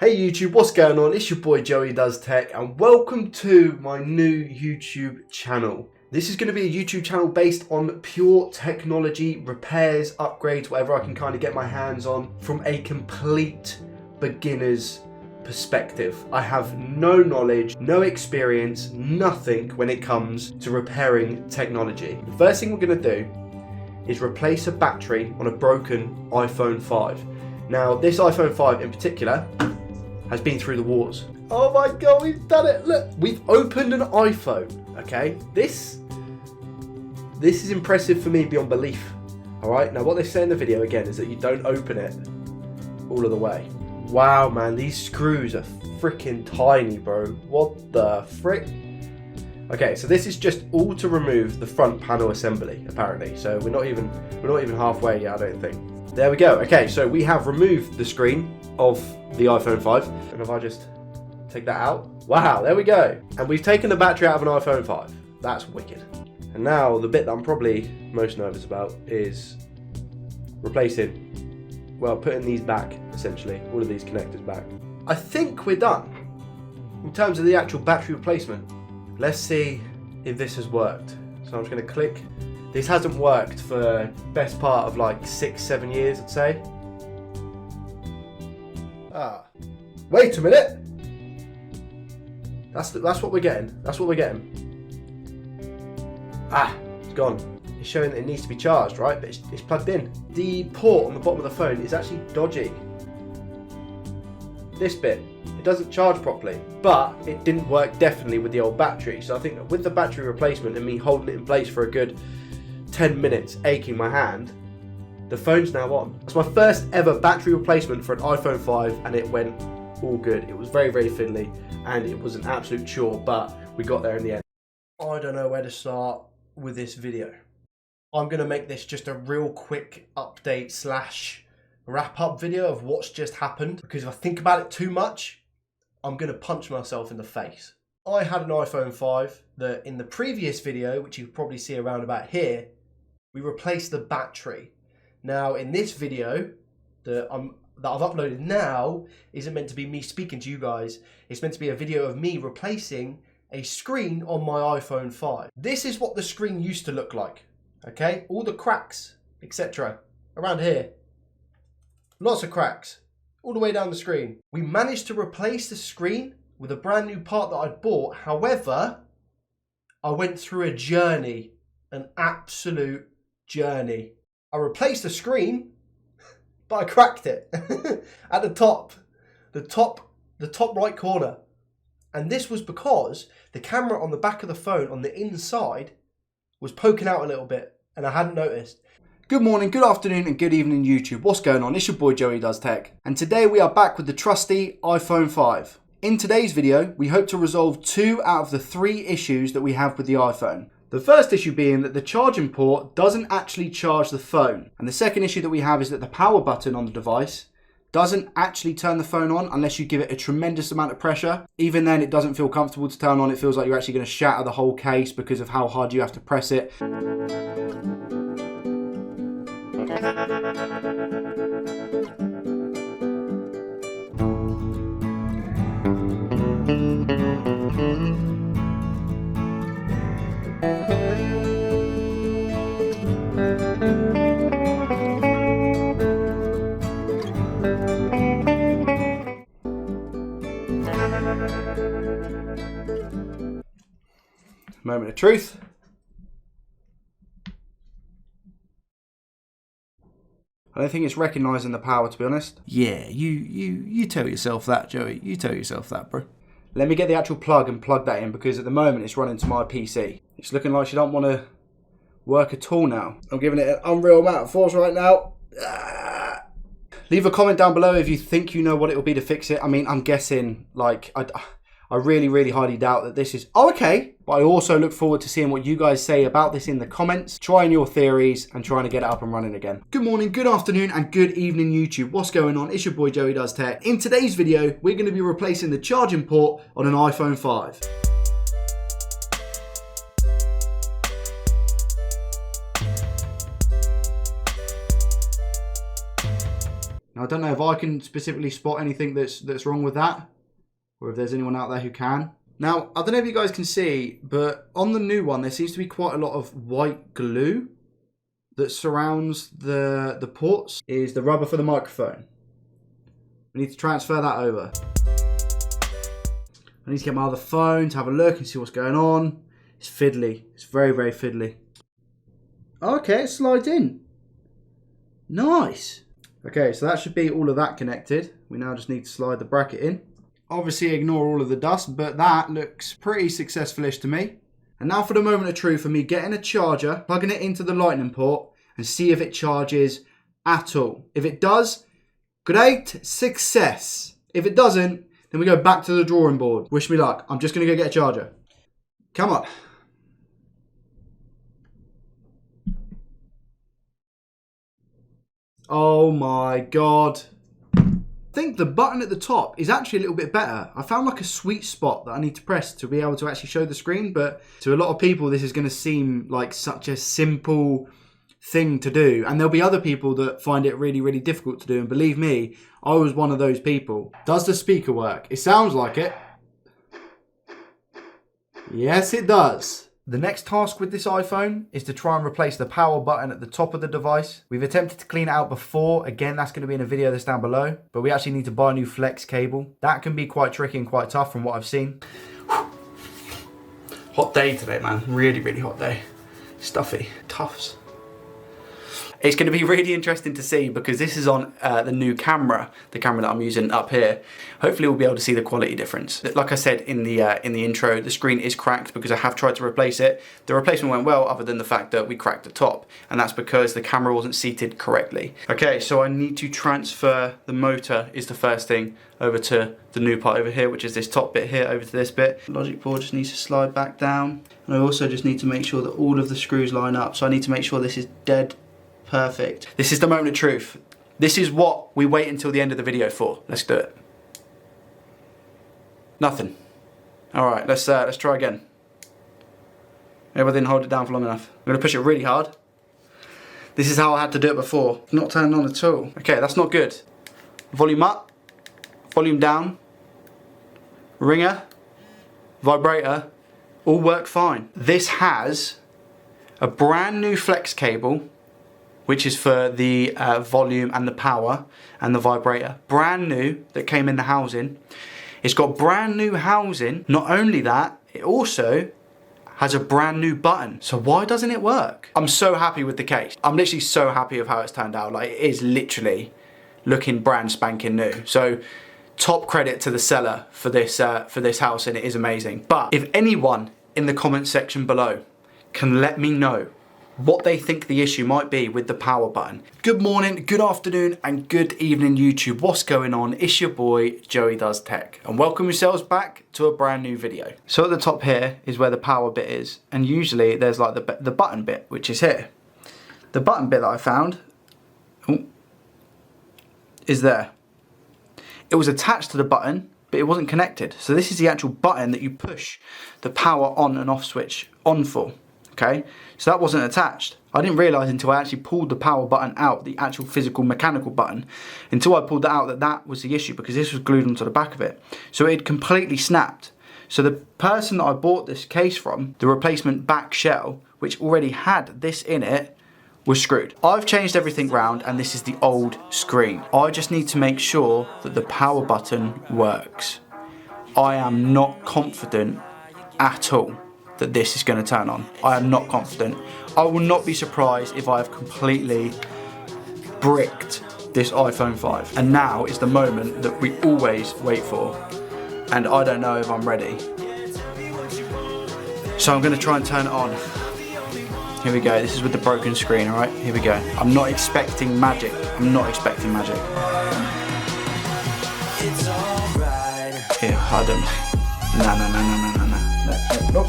Hey YouTube, what's going on? It's your boy Joey Does Tech and welcome to my new YouTube channel. This is going to be a YouTube channel based on pure technology, repairs, upgrades, whatever I can kind of get my hands on from a complete beginner's perspective. I have no knowledge, no experience, nothing when it comes to repairing technology. The first thing we're going to do is replace a battery on a broken iPhone 5. Now this iPhone 5 in particular has been through the wars. Oh my god, we've done it! Look, we've opened an iPhone, okay? This is impressive for me beyond belief. Alright, now what they say in the video again is that you don't open it all of the way. Wow man, these screws are freaking tiny, bro. What the frick? Okay, so this is just all to remove the front panel assembly, apparently. So we're not even halfway yet, I don't think. There we go. Okay, so we have removed the screen of the iPhone 5. And if I just take that out, wow, there we go. And we've taken the battery out of an iPhone 5. That's wicked. And now the bit that I'm probably most nervous about is replacing, well, putting these back, essentially, all of these connectors back. I think we're done in terms of the actual battery replacement. Let's see if this has worked. So I'm just going to click. This hasn't worked for best part of like 6-7 years, I'd say. Wait a minute. That's what we're getting. That's what we're getting. It's gone. It's showing that it needs to be charged, right? But it's plugged in. The port on the bottom of the phone is actually dodgy. This bit, it doesn't charge properly, but it didn't work definitely with the old battery. So I think that with the battery replacement and me holding it in place for a good 10 minutes, aching my hand, the phone's now on. It's my first ever battery replacement for an iPhone 5 and it went all good. It was very, very fiddly and it was an absolute chore, but we got there in the end. I don't know where to start with this video. I'm gonna make this just a real quick update slash wrap up video of what's just happened, because if I think about it too much, I'm gonna punch myself in the face. I had an iPhone 5 that in the previous video, which you probably see around about here, we replaced the battery. Now in this video that I've uploaded now isn't meant to be me speaking to you guys. It's meant to be a video of me replacing a screen on my iPhone 5. This is what the screen used to look like. Okay, all the cracks, etc. around here. Lots of cracks all the way down the screen. We managed to replace the screen with a brand new part that I'd bought. However, I went through a journey, an absolute journey. I replaced the screen, but I cracked it at the top right corner. And this was because the camera on the back of the phone on the inside was poking out a little bit and I hadn't noticed. Good morning, good afternoon and good evening YouTube. What's going on? It's your boy Joey Does Tech. And today we are back with the trusty iPhone 5. In today's video, we hope to resolve 2 out of the 3 issues that we have with the iPhone. The first issue being that the charging port doesn't actually charge the phone. And the second issue that we have is that the power button on the device doesn't actually turn the phone on unless you give it a tremendous amount of pressure. Even then, it doesn't feel comfortable to turn on. It feels like you're actually going to shatter the whole case because of how hard you have to press it. Moment of truth. I don't think it's recognising the power, to be honest. Yeah, you tell yourself that, Joey. You tell yourself that, bro. Let me get the actual plug and plug that in, because at the moment it's running to my PC. It's looking like she don't want to work at all now. I'm giving it an unreal amount of force right now. Leave a comment down below if you think you know what it will be to fix it. I mean, I'm guessing, like, I really, really highly doubt that this is... Oh, okay. But I also look forward to seeing what you guys say about this in the comments, trying your theories and trying to get it up and running again. Good morning, good afternoon and good evening YouTube. What's going on? It's your boy Joey Does Tech. In today's video, we're going to be replacing the charging port on an iPhone 5. Now I don't know if I can specifically spot anything that's wrong with that, or if there's anyone out there who can. Now, I don't know if you guys can see, but on the new one, there seems to be quite a lot of white glue that surrounds the ports. Is the rubber for the microphone. We need to transfer that over. I need to get my other phone to have a look and see what's going on. It's fiddly. It's very, very fiddly. Okay, it slides in. Nice. Okay, so that should be all of that connected. We now just need to slide the bracket in. Obviously ignore all of the dust, but that looks pretty successful-ish to me. And now for the moment of truth for me getting a charger, plugging it into the lightning port, and see if it charges at all. If it does, great success. If it doesn't, then we go back to the drawing board. Wish me luck. I'm just going to go get a charger. Come on. Oh my god. I think the button at the top is actually a little bit better. I found like a sweet spot that I need to press to be able to actually show the screen, but to a lot of people this is going to seem like such a simple thing to do, and there'll be other people that find it really, really difficult to do, and believe me, I was one of those people. Does the speaker work? It sounds like it. Yes, it does. The next task with this iPhone is to try and replace the power button at the top of the device. We've attempted to clean it out before. Again, that's going to be in a video that's down below, but we actually need to buy a new flex cable. That can be quite tricky and quite tough from what I've seen. Hot day today, man. Really, really hot day. Stuffy. Tufts. It's going to be really interesting to see because this is on the new camera, the camera that I'm using up here. Hopefully we'll be able to see the quality difference. Like I said in the intro, the screen is cracked because I have tried to replace it. The replacement went well other than the fact that we cracked the top, and that's because the camera wasn't seated correctly. Okay, so I need to transfer the motor is the first thing over to the new part over here, which is this top bit here over to this bit. Logic board just needs to slide back down. And I also just need to make sure that all of the screws line up. So I need to make sure this is dead perfect. This is the moment of truth. This is what we wait until the end of the video for. Let's do it. Nothing. All right, let's try again. Maybe I didn't hold it down for long enough. I'm gonna push it really hard. This is how I had to do it before. Not turned on at all. Okay, that's not good. Volume up, volume down, ringer, vibrator, all work fine. This has a brand new flex cable, which is for the volume and the power and the vibrator. Brand new, that came in the housing. It's got brand new housing. Not only that, it also has a brand new button. So why doesn't it work? I'm so happy with the case. I'm literally so happy with how it's turned out. Like, it is literally looking brand spanking new. So top credit to the seller for this house, and it is amazing. But if anyone in the comment section below can let me know what they think the issue might be with the power button. Good morning, good afternoon, and good evening, YouTube. What's going on? It's your boy, Joey Does Tech, and welcome yourselves back to a brand new video. So at the top here is where the power bit is, and usually there's like the button bit, which is here. The button bit that I found is there. It was attached to the button, but it wasn't connected. So this is the actual button that you push the power on and off switch on for. Okay, so that wasn't attached. I didn't realise until I actually pulled the power button out, the actual physical mechanical button, until I pulled that out, that was the issue, because this was glued onto the back of it. So it had completely snapped. So the person that I bought this case from, the replacement back shell, which already had this in it, was screwed. I've changed everything round, and this is the old screen. I just need to make sure that the power button works. I am not confident at all that this is going to turn on. I am not confident. I will not be surprised if I have completely bricked this iPhone 5. And now is the moment that we always wait for. And I don't know if I'm ready. So I'm going to try and turn it on. Here we go. This is with the broken screen, alright? Here we go. I'm not expecting magic. I'm not expecting magic. Here, pardon. No. Nope.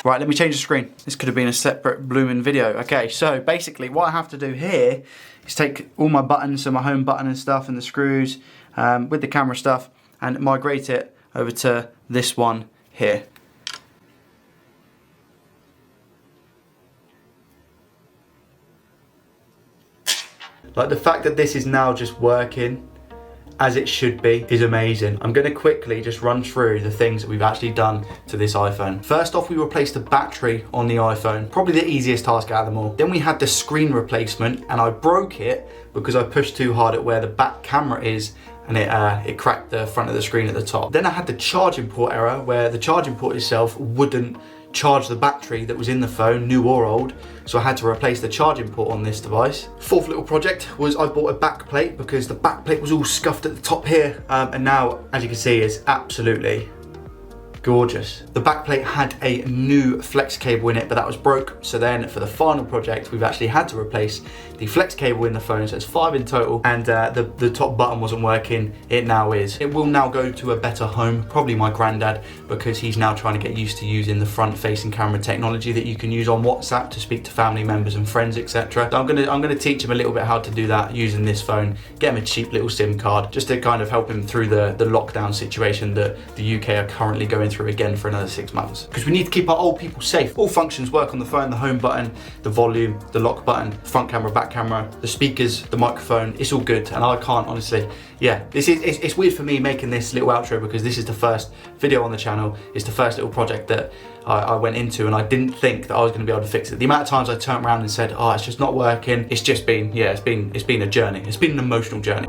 Right, let me change the screen. This could have been a separate blooming video. Okay, so basically what I have to do here is take all my buttons, so my home button and stuff, and the screws with the camera stuff, and migrate it over to this one here. Like the fact that this is now just working as it should be is amazing. I'm going to quickly just run through the things that we've actually done to this iPhone. First off, we replaced the battery on the iPhone, probably the easiest task out of them all. Then we had the screen replacement, and I broke it because I pushed too hard at where the back camera is, and it cracked the front of the screen at the top. Then I had the charging port error where the charging port itself wouldn't charge the battery that was in the phone, new or old, so I had to replace the charging port on this device. Fourth little project was I bought a back plate because the back plate was all scuffed at the top here, and now, as you can see, it's absolutely gorgeous. The back plate had a new flex cable in it, but that was broke. So then for the final project, we've actually had to replace the flex cable in the phone. So it's 5 in total, and the top button wasn't working. It now is. It will now go to a better home, probably my granddad, because he's now trying to get used to using the front facing camera technology that you can use on WhatsApp to speak to family members and friends, etc. So I'm gonna teach him a little bit how to do that using this phone, get him a cheap little SIM card, just to kind of help him through the lockdown situation that the UK are currently going through again for another 6 months. Because we need to keep our old people safe. All functions work on the phone: the home button, the volume, the lock button, front camera, back camera, the speakers, the microphone. It's all good, and I can't honestly, yeah, it's weird for me making this little outro because this is the first video on the channel. It's the first little project that I went into, and I didn't think that I was going to be able to fix it. The amount of times I turned around and said, oh, it's just not working, it's just been, yeah, it's been a journey. It's been an emotional journey.